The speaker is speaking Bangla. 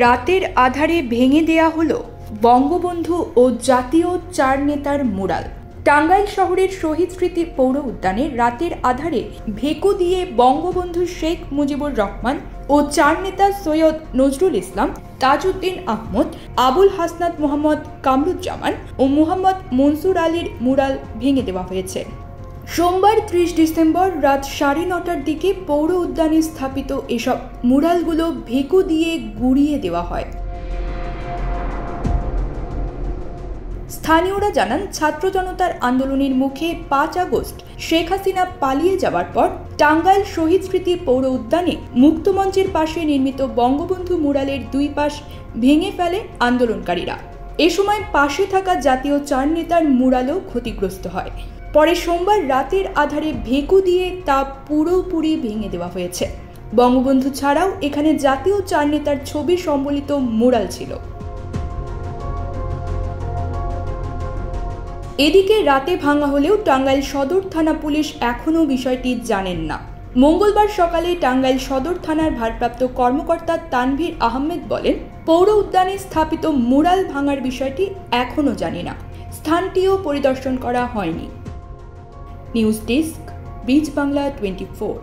রাতের আধারে ভেঙে দেয়া হলো বঙ্গবন্ধু ও জাতীয় চার নেতার মুরাল। টাঙ্গাইল শহরের শহীদ স্মৃতি পৌর উদ্যানে রাতের আধারে ভেকু দিয়ে বঙ্গবন্ধু শেখ মুজিবুর রহমান ও চার নেতা সৈয়দ নজরুল ইসলাম, তাজউদ্দিন আহমদ, আবুল হাসনাত মোহাম্মদ কামরুজ্জামান ও মোহাম্মদ মনসুর আলীর মুরাল ভেঙে দেওয়া হয়েছে। সোমবার 30 ডিসেম্বর রাত 9:30টার দিকে পৌর উদ্যানে স্থাপিত এসব মুরালগুলো ভেকু দিয়ে গুঁড়িয়ে দেওয়া হয়। স্থানীয়রা জানান, ছাত্র জনতার আন্দোলনের মুখে 5 আগস্ট শেখ হাসিনা পালিয়ে যাওয়ার পর টাঙ্গাইল শহীদ স্মৃতি পৌর উদ্যানে মুক্তমঞ্চের পাশে নির্মিত বঙ্গবন্ধু মুরালের দুই পাশ ভেঙে ফেলে আন্দোলনকারীরা। এ সময় পাশে থাকা জাতীয় চার নেতার মুরালও ক্ষতিগ্রস্ত হয়। পরে সোমবার রাতের আধারে ভেকু দিয়ে তা পুরোপুরি ভেঙে দেওয়া হয়েছে। বঙ্গবন্ধু ছাড়াও এখানে জাতীয় চার নেতার ছবি সম্বলিত মুরাল ছিল। এদিকে রাতে ভাঙা হলেও টাঙ্গাইল সদর থানা পুলিশ এখনও বিষয়টি জানেন না। মঙ্গলবার সকালে টাঙ্গাইল সদর থানার ভারপ্রাপ্ত কর্মকর্তা তানভীর আহমেদ বলেন, পৌর উদ্যানে স্থাপিত মুরাল ভাঙার বিষয়টি এখনও জানি না, স্থানটিও পরিদর্শন করা হয়নি। নিউজ ডেস্ক, বীজ বাংলা 24।